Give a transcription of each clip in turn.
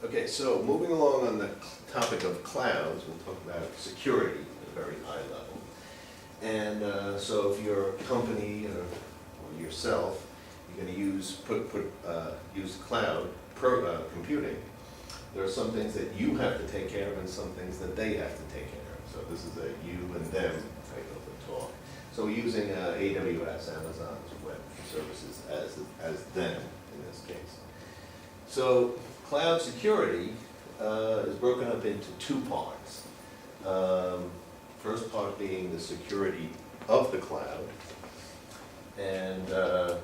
Okay, so moving along on the topic of clouds, we'll talk about security at a very high level. And so if you're a company or yourself, you're going to use cloud computing, there are some things that you have to take care of and some things that they have to take care of. So this is a you and them type of a talk. So we're using AWS, Amazon's Web Services, as them in this case. So cloud security is broken up into two parts. First part being the security of the cloud, and the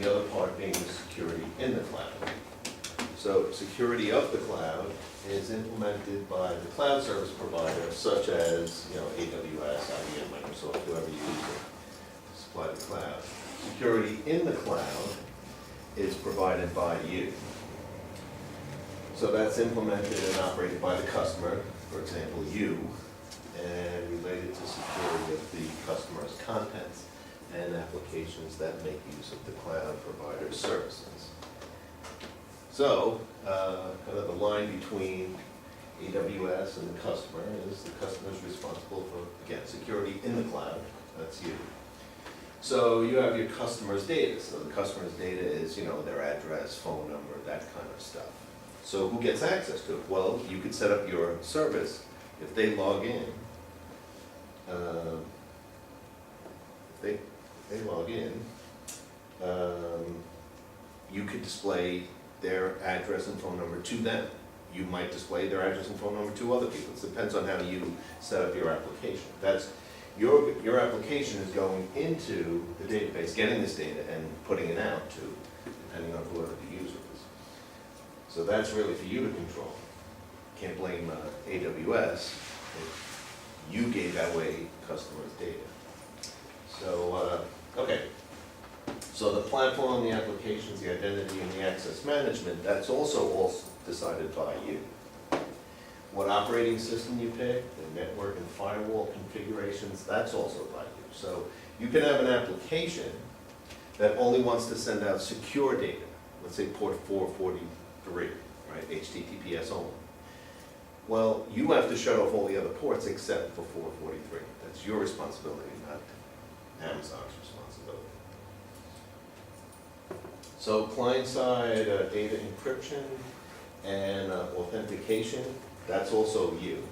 other part being the security in the cloud. So security of the cloud is implemented by the cloud service provider, such as AWS, IBM, Microsoft, whoever you use to supply the cloud. Security in the cloud is provided by you. So that's implemented and operated by the customer, for example, you, and related to security of the customer's contents and applications that make use of the cloud provider's services. So, kind of the line between AWS and the customer is the customer's responsible for, again, security in the cloud, that's you. So you have your customer's data. So the customer's data is, their address, phone number, that kind of stuff. So who gets access to it? Well, you could set up your service. If they log in, you could display their address and phone number to them. You might display their address and phone number to other people. It depends on how you set up your application. That's your application is going into the database, getting this data and putting it out to, depending on whoever the user is. So that's really for you to control. Can't blame AWS if you gave away customers' data. So, okay. So the platform, the applications, the identity, and the access management, that's also decided by you. What operating system you pick, the network and firewall configurations, that's also by you. So you can have an application that only wants to send out secure data, let's say port 443, right, HTTPS only. Well, you have to shut off all the other ports except for 443. That's your responsibility, not Amazon's responsibility. So client-side data encryption and authentication, that's also you.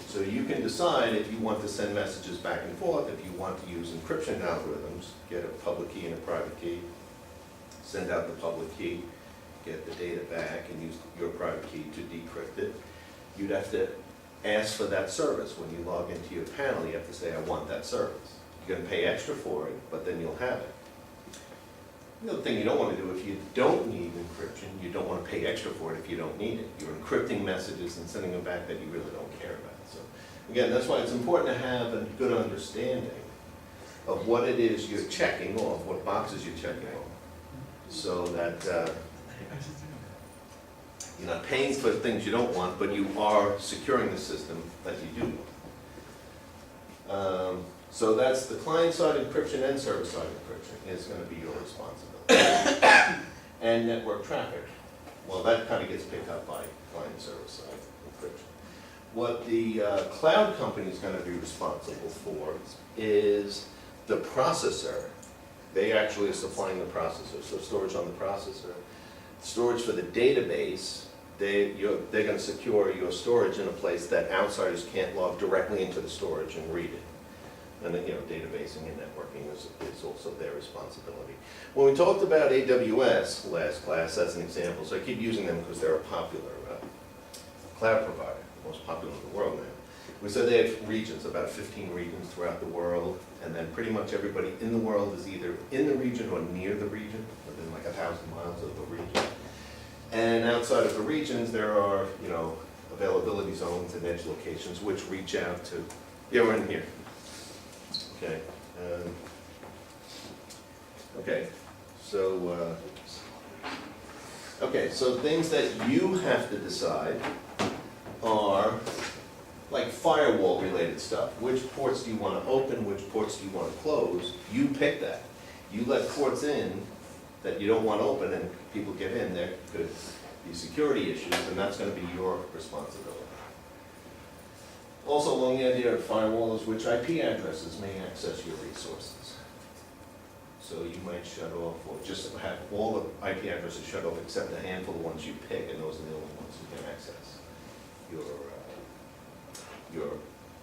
So you can decide if you want to send messages back and forth, if you want to use encryption algorithms, get a public key and a private key, send out the public key, get the data back, and use your private key to decrypt it. You'd have to ask for that service. When you log into your panel, you have to say, I want that service. You're going to pay extra for it, but then you'll have it. The other thing you don't want to do, if you don't need encryption, you don't want to pay extra for it if you don't need it. You're encrypting messages and sending them back that you really don't care about. So again, that's why it's important to have a good understanding of what it is you're checking off, what boxes you're checking off, so that you're not paying for things you don't want, but you are securing the system that you do want. So that's the client-side encryption and server-side encryption is going to be your responsibility. And network traffic, well, that kind of gets picked up by client-server-side encryption. What the cloud company is going to be responsible for is the processor. They actually are supplying the processor, so storage on the processor. Storage for the database, they're going to secure your storage in a place that outsiders can't log directly into the storage and read it. And then, databasing and networking is also their responsibility. When we talked about AWS last class, that's an example, so I keep using them because they're a popular cloud provider, the most popular in the world now. We said they have regions, about 15 regions throughout the world, and then pretty much everybody in the world is either in the region or near the region, within like 1,000 miles of the region. And outside of the regions, there are, availability zones and edge locations which reach out to, we're in here. Okay. So things that you have to decide are like firewall related stuff. Which ports do you want to open? Which ports do you want to close? You pick that. You let ports in that you don't want to open and people get in, they're good. these security issues, and that's going to be your responsibility. Also, along the idea of firewalls, which IP addresses may access your resources. So you might shut off, or just have all the IP addresses shut off except a handful of ones you pick, and those are the only ones who can access your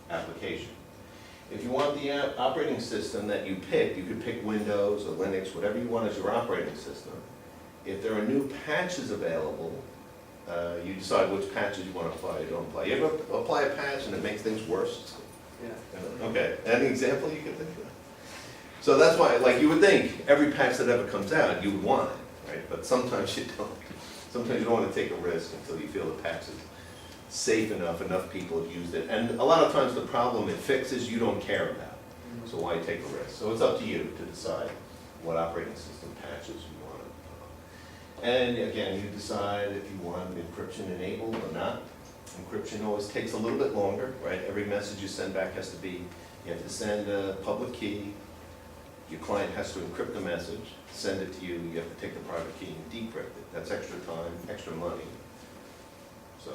application. If you want the operating system that you pick, you could pick Windows or Linux, whatever you want as your operating system. If there are new patches available, you decide which patches you want to apply or don't apply. You ever apply a patch and it makes things worse? Yeah. Okay, any example you could think of? So that's why, like, you would think every patch that ever comes out, you would want it, right? But sometimes you don't. Sometimes you don't want to take a risk until you feel the patch is safe enough people have used it. And a lot of times the problem it fixes, you don't care about. So why take a risk? So it's up to you to decide what operating system patches you want to put on. And again, you decide if you want encryption enabled or not. Encryption always takes a little bit longer, right? Every message you send back has to be, you have to send a public key. Your client has to encrypt the message, send it to you, you have to take the private key and decrypt it. That's extra time, extra money. So,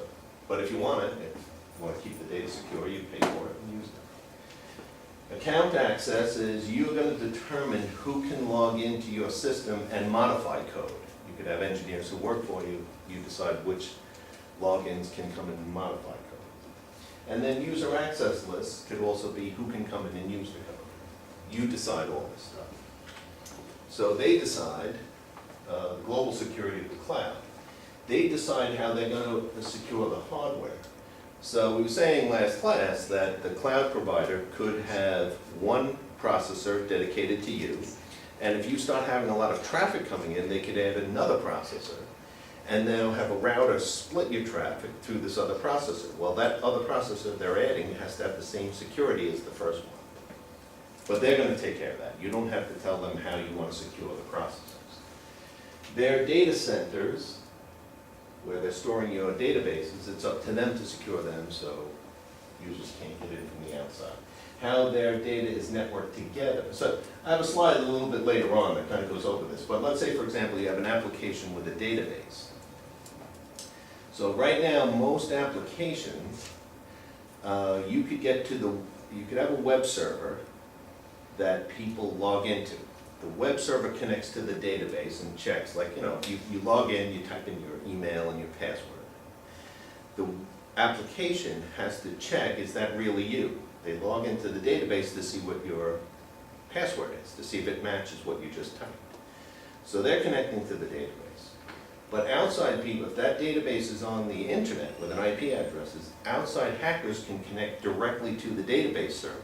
but if you want it, if you want to keep the data secure, you pay for it and use it. Account access is you're going to determine who can log into your system and modify code. You could have engineers who work for you, you decide which logins can come in and modify code. And then user access lists could also be who can come in and use the code. You decide all this stuff. So they decide global security of the cloud. They decide how they're going to secure the hardware. So we were saying last class that the cloud provider could have one processor dedicated to you, and if you start having a lot of traffic coming in, they could add another processor, and they'll have a router split your traffic through this other processor. Well, that other processor they're adding has to have the same security as the first one. But they're going to take care of that. You don't have to tell them how you want to secure the processors. Their data centers, where they're storing your databases, it's up to them to secure them so users can't get in from the outside. How their data is networked together. So I have a slide a little bit later on that kind of goes over this. But let's say, for example, you have an application with a database. So right now, most applications, you could have a web server that people log into. The web server connects to the database and checks, like, you log in, you type in your email and your password. The application has to check, is that really you? They log into the database to see what your password is, to see if it matches what you just typed. So they're connecting to the database. But outside people, if that database is on the internet with an IP address, outside hackers can connect directly to the database server.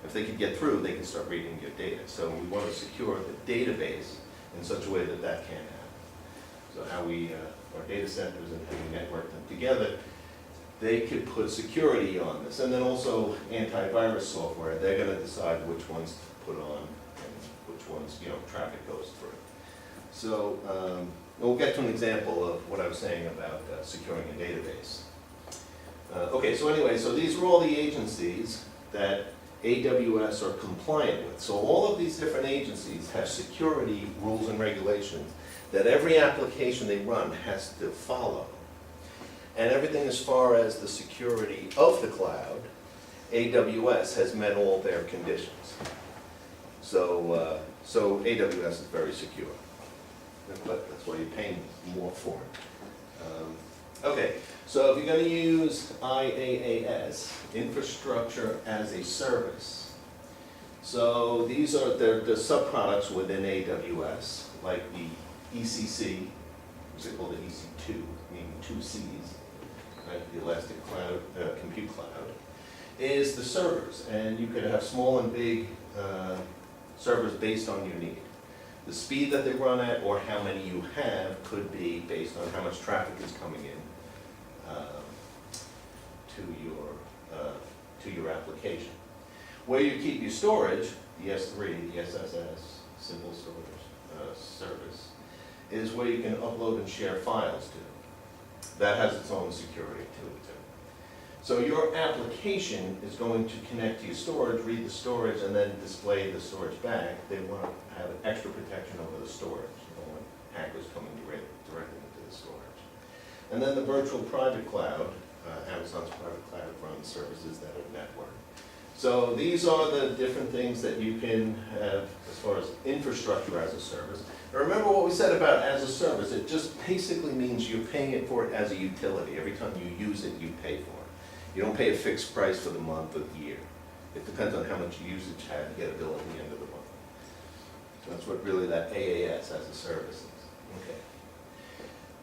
If they could get through, they can start reading your data. So we want to secure the database in such a way that that can't happen. So how our data centers and how we network them together, they could put security on this. And then also antivirus software, they're going to decide which ones to put on and which ones, traffic goes through. So we'll get to an example of what I was saying about securing a database. Okay, so anyway, so these are all the agencies that AWS are compliant with. So all of these different agencies have security rules and regulations that every application they run has to follow. And everything as far as the security of the cloud, AWS has met all their conditions. So AWS is very secure. But that's why you're paying more for it. Okay. So if you're going to use IaaS, Infrastructure as a Service, so these are the subproducts within AWS, like the ECC, what's it called, the EC2, meaning 2 Cs, right? The Elastic Cloud, Compute Cloud, is the servers. And you could have small and big servers based on your need. The speed that they run at or how many you have could be based on how much traffic is coming in to your application. Where you keep your storage, the S3, the SSS, simple storage service, is where you can upload and share files to. That has its own security to it too. So your application is going to connect to your storage, read the storage, and then display the storage back. They want to have extra protection over the storage. You don't want hackers coming directly into the storage. And then the virtual private cloud, Amazon's private cloud runs services that are networked. So these are the different things that you can have as far as infrastructure as a service. And remember what we said about as a service, it just basically means you're paying it for it as a utility. Every time you use it, you pay for it. You don't pay a fixed price for the month or the year. It depends on how much usage you have, you get a bill at the end of the month. So that's what really that AaaS as a service is. Okay.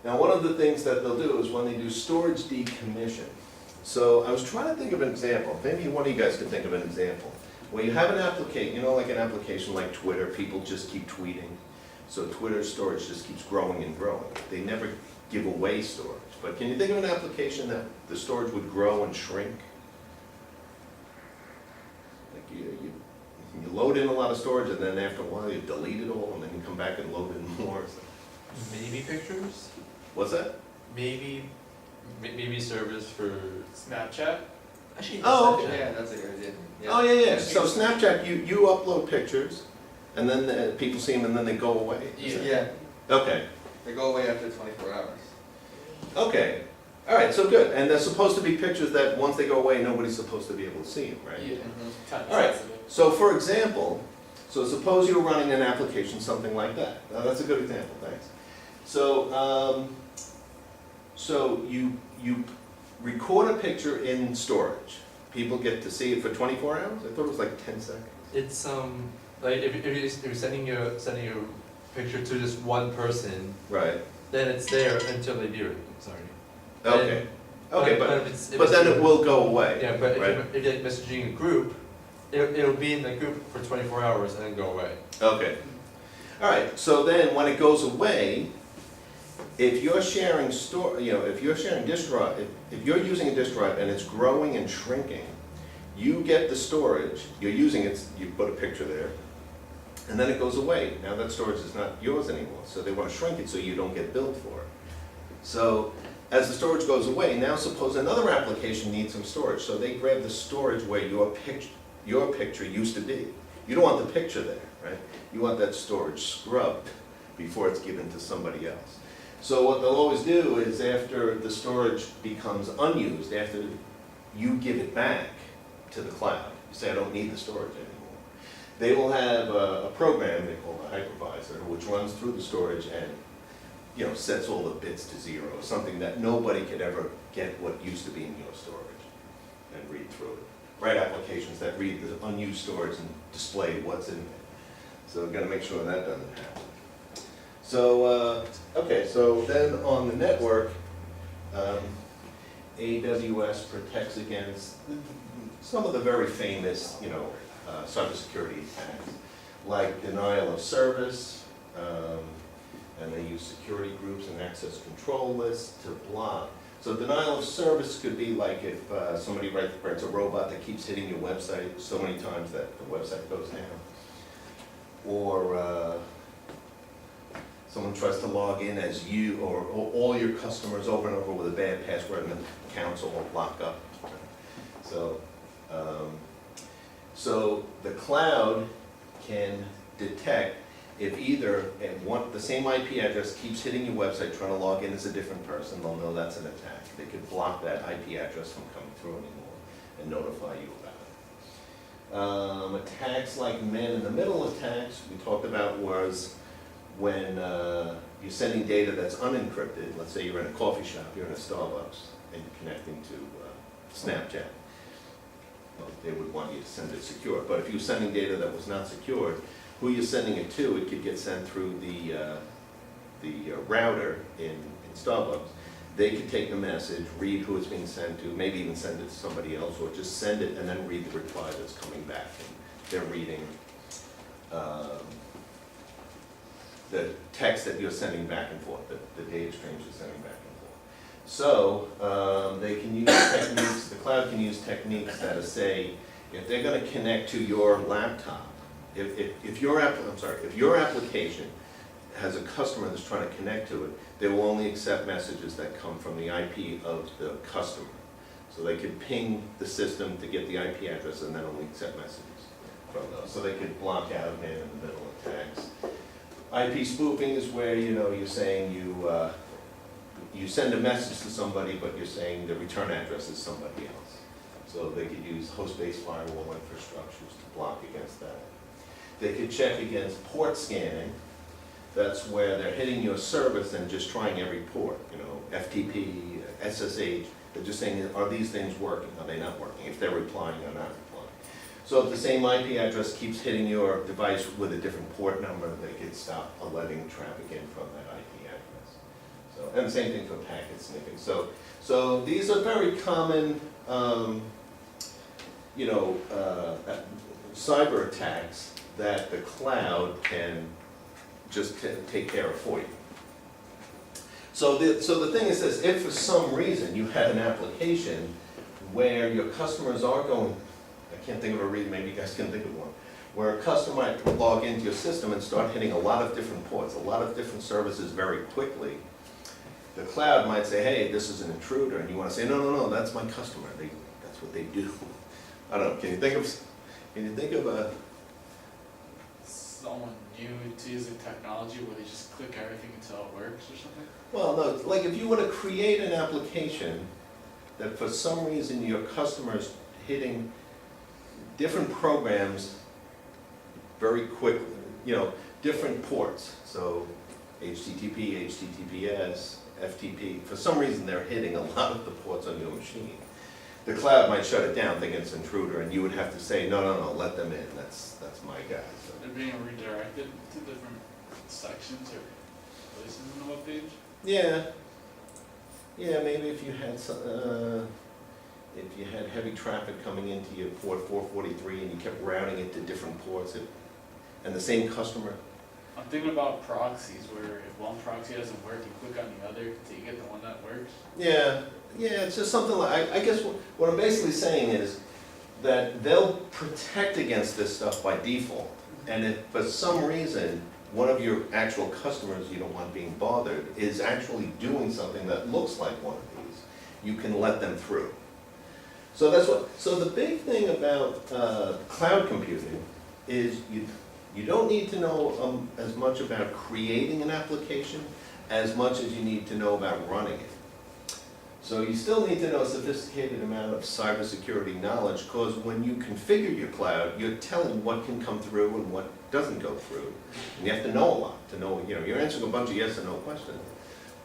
Now one of the things that they'll do is when they do storage decommission. So I was trying to think of an example. Maybe one of you guys could think of an example. Where you have an application, you know, like an application like Twitter, people just keep tweeting. So Twitter's storage just keeps growing and growing. They never give away storage. But can you think of an application that the storage would grow and shrink? Like you load in a lot of storage and then after a while you delete it all and then you come back and load in more. Maybe pictures? What's that? Maybe service for Snapchat? Actually, Oh, Snapchat. okay. Yeah, that's a good idea. Yeah. Oh, yeah. So Snapchat, you upload pictures and then people see them and then they go away. Yeah, Okay. they go away after 24 hours. Okay. All right, so good. And they're supposed to be pictures that once they go away, nobody's supposed to be able to see them, right? Yeah. Time All right. sensitive. So for example, so suppose you're running an application, something like that. Now that's a good example, thanks. So, you record a picture in storage. People get to see it for 24 hours? I thought it was like 10 seconds. It's like if you're sending your picture to just one person, Right. then it's there until they view it. Sorry. Okay. Okay, but if then it's- it will go away. Yeah, but right? if you're messaging a group, it'll be in the group for 24 hours and then go away. Okay. All right, so then when it goes away, if you're sharing if you're sharing disk drive, if you're using a disk drive and it's growing and shrinking, you get the storage, you're using it, you put a picture there, and then it goes away. Now that storage is not yours anymore, so they want to shrink it so you don't get billed for it. So as the storage goes away, now suppose another application needs some storage, so they grab the storage where your picture used to be. You don't want the picture there, right? You want that storage scrubbed before it's given to somebody else. So what they'll always do is after the storage becomes unused, after you give it back to the cloud, you say, I don't need the storage anymore, they will have a program they call a hypervisor, which runs through the storage and sets all the bits to zero, something that nobody could ever get what used to be in your storage and read through it. Write applications that read the unused storage and display what's in there. So we've got to make sure that doesn't happen. So, okay, so then on the network, AWS protects against some of the very famous, cybersecurity attacks, like denial of service, and they use security groups and access control lists to block. So denial of service could be like if somebody writes a robot that keeps hitting your website so many times that the website goes down. Or someone tries to log in as you or all your customers over and over with a bad password and the accounts will all lock up. So, so the cloud can detect if either the same IP address keeps hitting your website trying to log in as a different person, they'll know that's an attack. They could block that IP address from coming through anymore and notify you about it. Attacks like man-in-the-middle attacks we talked about was when you're sending data that's unencrypted. Let's say you're in a coffee shop, you're in a Starbucks, and you're connecting to Snapchat. Well, they would want you to send it secure. But if you're sending data that was not secured, who you're sending it to, it could get sent through the router in Starbucks. They could take the message, read who it's being sent to, maybe even send it to somebody else, or just send it and then read the reply that's coming back. And they're reading the text that you're sending back and forth, the data streams you're sending back and forth. So they can use techniques, the cloud can use techniques that say, if they're going to connect to your laptop, if your application has a customer that's trying to connect to it, they will only accept messages that come from the IP of the customer. So they could ping the system to get the IP address and then only accept messages from those. So they could block out man-in-the-middle attacks. IP spoofing is where you're saying you send a message to somebody, but you're saying the return address is somebody else. So they could use host-based firewall infrastructures to block against that. They could check against port scanning. That's where they're hitting your service and just trying every port, you know, FTP, SSH. They're just saying, are these things working? Are they not working? If they're replying or not replying. So if the same IP address keeps hitting your device with a different port number, they could stop letting traffic in from that IP address. So, and the same thing for packet sniffing. So these are very common, you know, cyber attacks that the cloud can just take care of for you. So the thing is this, if for some reason you had an application where your customers are going, I can't think of a reason, maybe you guys can think of one, where a customer might log into your system and start hitting a lot of different ports, a lot of different services very quickly, the cloud might say, hey, this is an intruder, and you want to say, no, that's my customer, that's what they do. I don't know, can you think of a... Someone new to using technology where they just click everything until it works or something? Well, no, like if you were to create an application that for some reason your customer's hitting different programs very quickly, you know, different ports, so HTTP, HTTPS, FTP, for some reason they're hitting a lot of the ports on your machine. The cloud might shut it down thinking it's an intruder, and you would have to say, no, let them in, that's my guy. So. They're being redirected to different sections or places in the web page? Yeah, maybe if you had some, if you had heavy traffic coming into your port 443 and you kept routing it to different ports, and the same customer. I'm thinking about proxies where if one proxy doesn't work, you click on the other until you get the one that works. Yeah, it's just something like, I guess what I'm basically saying is that they'll protect against this stuff by default. And if for some reason, one of your actual customers you don't want being bothered is actually doing something that looks like one of these, you can let them through. So so the big thing about cloud computing is you don't need to know as much about creating an application as much as you need to know about running it. So you still need to know a sophisticated amount of cybersecurity knowledge, because when you configure your cloud, you're telling what can come through and what doesn't go through. And you have to know a lot to know, you know, you're answering a bunch of yes and no questions,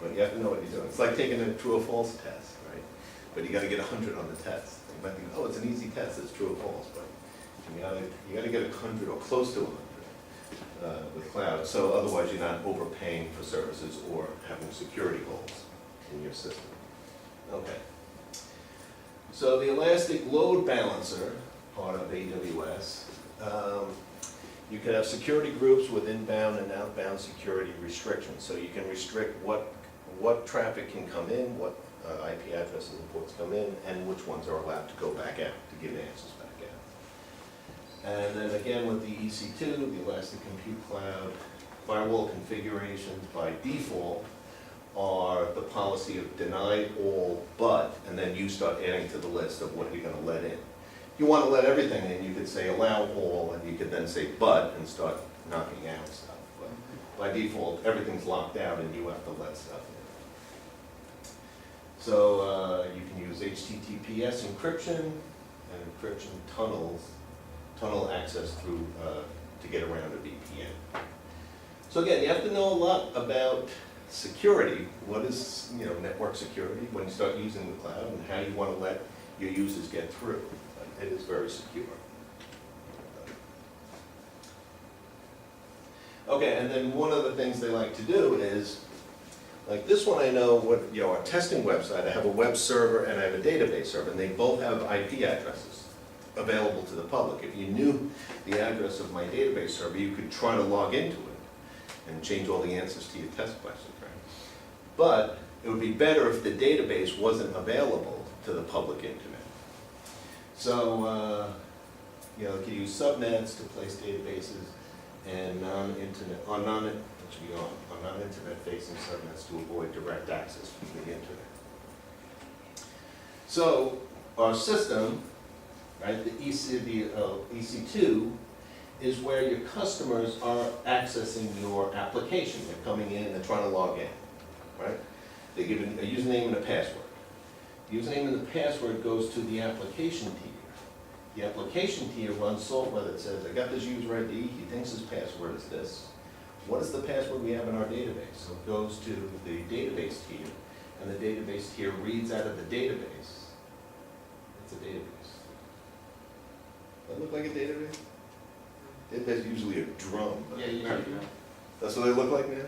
but you have to know what you're doing. It's like taking a true or false test, right? But you gotta get 100 on the test. You might think, oh, it's an easy test, it's true or false, but you gotta get 100 or close to 100 with cloud. So otherwise you're not overpaying for services or having security holes in your system. Okay. So the Elastic Load Balancer, part of AWS, you can have security groups with inbound and outbound security restrictions. So you can restrict what traffic can come in, what IP addresses and ports come in, and which ones are allowed to go back out, to give answers back out. And then again with the EC2, the Elastic Compute Cloud, firewall configurations by default are the policy of deny all but, and then you start adding to the list of what you're going to let in. If you want to let everything in, you could say allow all, and you could then say but and start knocking out stuff. But by default, everything's locked out and you have to let stuff in. So you can use HTTPS encryption and encryption tunnel access through to get around a VPN. So again, you have to know a lot about security. What is, you know, network security when you start using the cloud, and how you want to let your users get through. It is very secure. Okay, and then one of the things they like to do is, like this one I know, our testing website, I have a web server and I have a database server, and they both have IP addresses available to the public. If you knew the address of my database server, you could try to log into it and change all the answers to your test questions, right? But it would be better if the database wasn't available to the public internet. So, you know, you could use subnets to place databases and non-internet facing subnets to avoid direct access from the internet. So our system, right, the EC2 is where your customers are accessing your application. They're coming in and they're trying to log in, right? They give a username and a password. The username and the password goes to the application tier. The application tier runs software that says, I got this user ID, he thinks his password is this. What is the password we have in our database? So it goes to the database tier, and the database tier reads out of the database. It's a database. Does that look like a database? Database is usually a drum. But Yeah, you know. that's what they look like now?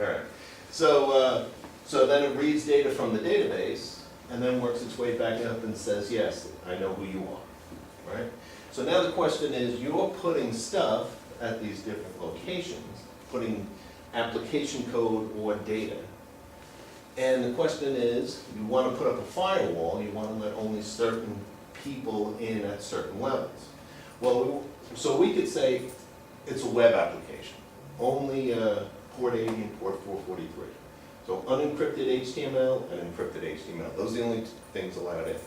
All right. So then it reads data from the database and then works its way back up and says, yes, I know who you are, right? So now the question is, you're putting stuff at these different locations, putting application code or data. And the question is, you want to put up a firewall, you want to let only certain people in at certain levels. Well, so we could say it's a web application, only port 80 and port 443. So unencrypted HTML and encrypted HTML. Those are the only things allowed in.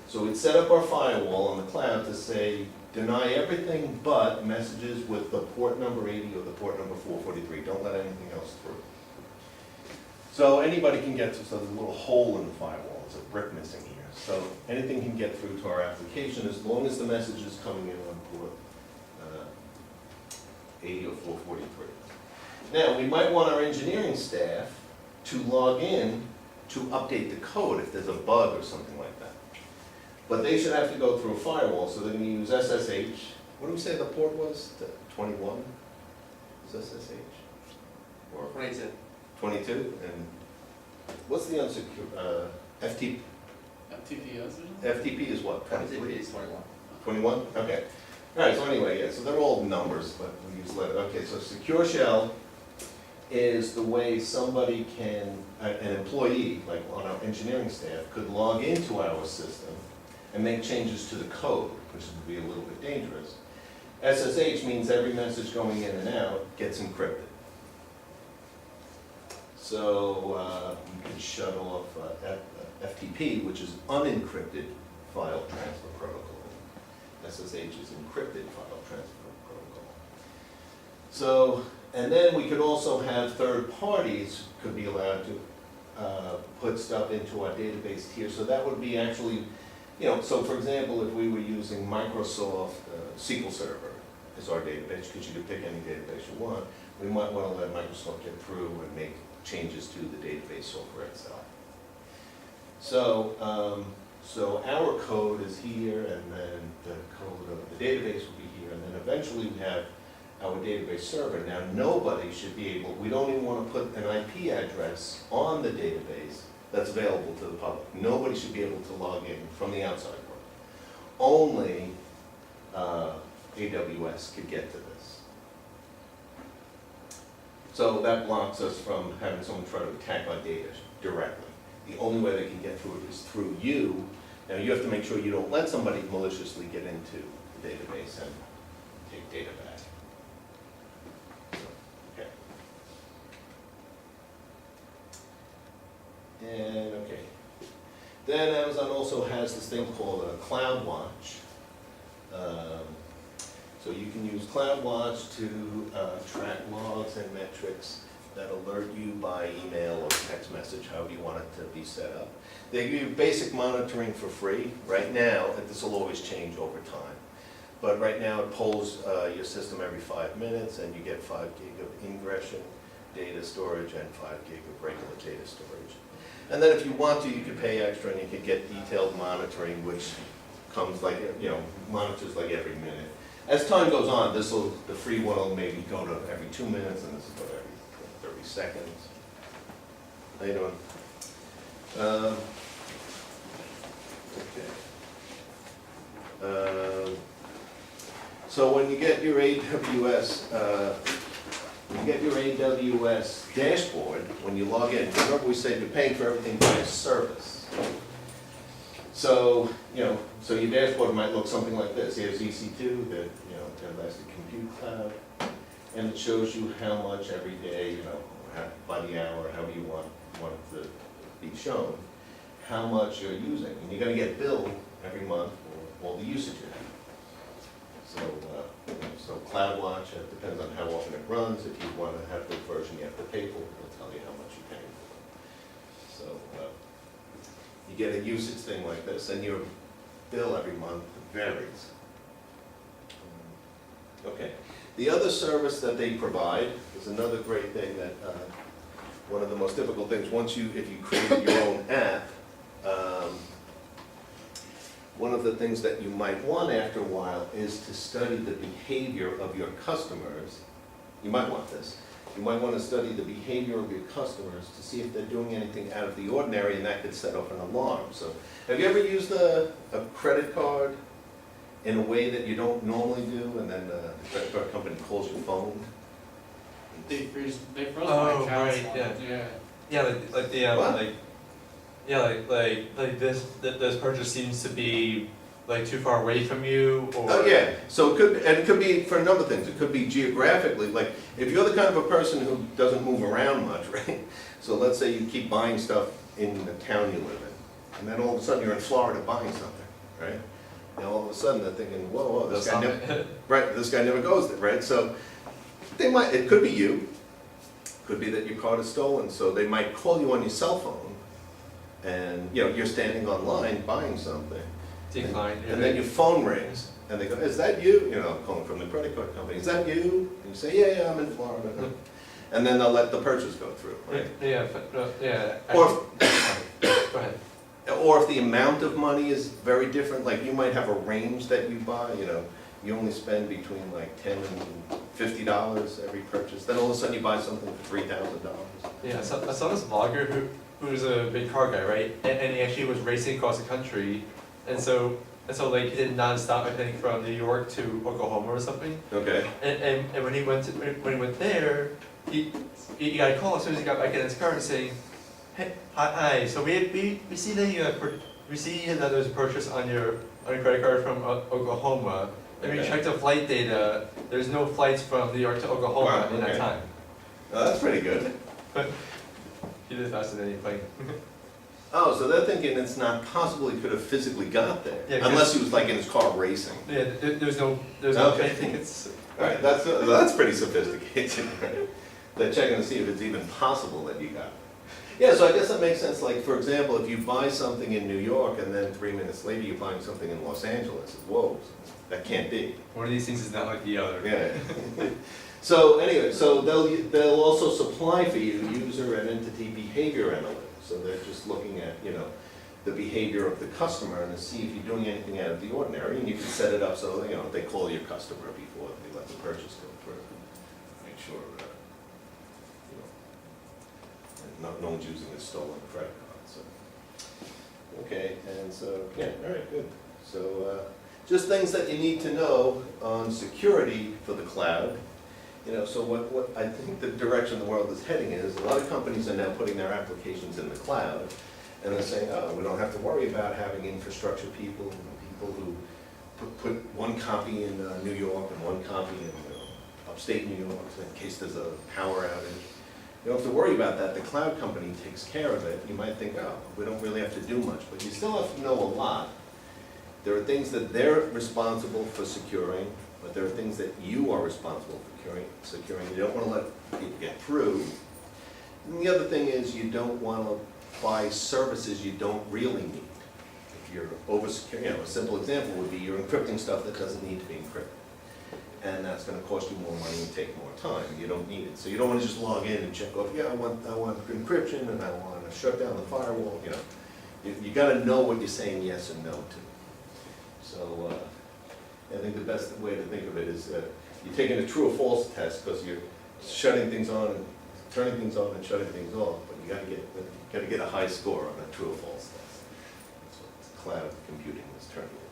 So we'd set up our firewall on the cloud to say, deny everything but messages with the port number 80 or the port number 443. Don't let anything else through. So anybody can get to, so there's a little hole in the firewall. There's a brick missing here. So anything can get through to our application as long as the message is coming in on port 80 or 443. Now, we might want our engineering staff to log in to update the code if there's a bug or something like that. But they should have to go through a firewall, so they're going to use SSH. What did we say the port was? 21? Is SSH? Or 22. 22? And what's the unsecure, FTP? TPS or something? FTP is what, 22 23? is 21. 21? Okay. All right, so anyway, yeah, so they're all numbers, but we use letters. Okay, so secure shell is the way somebody can, an employee, like on our engineering staff, could log into our system and make changes to the code, which would be a little bit dangerous. SSH means every message going in and out gets encrypted. So you can shut off FTP, which is unencrypted file transfer protocol. SSH is encrypted file transfer protocol. So, and then we could also have third parties could be allowed to put stuff into our database tier. So that would be actually, you know, so for example, if we were using Microsoft SQL Server as our database, because you could pick any database you want, we might want to let Microsoft get through and make changes to the database software itself. So, so our code is here, and then the code of the database will be here, and then eventually we have our database server. Now, nobody should be able, we don't even want to put an IP address on the database that's available to the public. Nobody should be able to log in from the outside world. Only AWS could get to this. So that blocks us from having someone try to attack our data directly. The only way they can get through it is through you. Now, you have to make sure you don't let somebody maliciously get into the database and take data back. Okay. And, okay. Then Amazon also has this thing called a CloudWatch. So you can use CloudWatch to track logs and metrics that alert you by email or text message, however you want it to be set up. They give you basic monitoring for free. Right now, and this will always change over time, but right now it polls your system every 5 minutes, and you get 5 gig of ingression data storage and 5 gig of regular data storage. And then if you want to, you could pay extra and you could get detailed monitoring, which comes like, you know, monitors like every minute. As time goes on, the free one will maybe go to every 2 minutes, and this is what, every 30 seconds. How you doing? Okay. So when you get your AWS, dashboard, when you log in, remember we said you're paying for everything by a service. So, you know, so your dashboard might look something like this. Here's EC2, the, you know, the Elastic Compute Cloud, and it shows you how much every day, you know, by the hour, however you want it to be shown, how much you're using. And you're going to get billed every month for all the usage you have. So, so CloudWatch, it depends on how often it runs. If you want to have the version you have to pay for, it'll tell you how much you're paying for. So, you get a usage thing like this, and your bill every month varies. Okay. The other service that they provide is another great thing that, one of the most difficult things, if you create your own app, one of the things that you might want after a while is to study the behavior of your customers. You might want this. You might want to study the behavior of your customers to see if they're doing anything out of the ordinary, and that could set off an alarm. So, have you ever used a credit card in a way that you don't normally do, and then the credit card company calls your phone? They froze my Oh, accounts right, once. yeah. Yeah, like the, What? like this purchase seems to be like too far away from you, or. Oh, yeah, so it could be for a number of things. It could be geographically, like, if you're the kind of a person who doesn't move around much, right? So let's say you keep buying stuff in the town you live in, and then all of a sudden you're in Florida buying something, right? Now all of a sudden they're thinking, whoa, this guy never, right, this guy never goes there, right? So it could be you, could be that your card is stolen, so they might call you on your cell phone, and, you're standing online buying something. Decline. And then your phone rings, and they go, is that you? I'm calling from the credit card company, is that you? And you say, yeah, I'm in Florida. And then they'll let the purchase go through, right? Yeah, yeah. Or, Go ahead. or if the amount of money is very different, like you might have a range that you buy, you only spend between like $10 and $50 every purchase, then all of a sudden you buy something for $3,000. Yeah, I saw this vlogger who's a big car guy, right? And he actually was racing across the country, and so like he did nonstop, I think, from New York to Oklahoma or something. Okay. And when he went there, he got a call as soon as he got back in his car and saying, "Hey, hi, so we see that there's a purchase on your credit card from Oklahoma. And we Okay. checked the flight data. There's no flights from New York to Oklahoma Wow, in that okay. time." That's pretty good. He did faster than anything. Oh, so they're thinking it's not possible he could have physically got there, Yeah, 'cause- unless he was like in his car racing. Yeah, there's no Okay. I think it's. All right, that's pretty sophisticated, right? They're checking to see if it's even possible that you got it. Yeah, so I guess that makes sense, like, for example, if you buy something in New York and then 3 minutes later you're buying something in Los Angeles, whoa, that can't be. One of these things is not like the other. Yeah. So anyway, so they'll also supply for you user and entity behavior analytics. So they're just looking at, the behavior of the customer and to see if you're doing anything out of the ordinary, and you can set it up so, they call your customer before they let the purchase go through. Make sure, no one's using a stolen credit card, so. Okay, and so, yeah, all right, good. So, just things that you need to know on security for the cloud. So what I think the direction the world is heading is, a lot of companies are now putting their applications in the cloud, and they're saying, oh, we don't have to worry about having infrastructure people who put one copy in New York and one copy in upstate New York in case there's a power outage. You don't have to worry about that. The cloud company takes care of it. You might think, oh, we don't really have to do much, but you still have to know a lot. There are things that they're responsible for securing, but there are things that you are responsible for securing. You don't want to let people get through. And the other thing is you don't want to buy services you don't really need. If you're over-secure, a simple example would be you're encrypting stuff that doesn't need to be encrypted. And that's going to cost you more money and take more time. You don't need it. So you don't want to just log in and check off, yeah, I want encryption and I want to shut down the firewall. You got to know what you're saying yes and no to. So I think the best way to think of it is you're taking a true or false test because you're shutting things on and turning things on and shutting things off, but you got to get a high score on a true or false test. That's what cloud computing is turning into.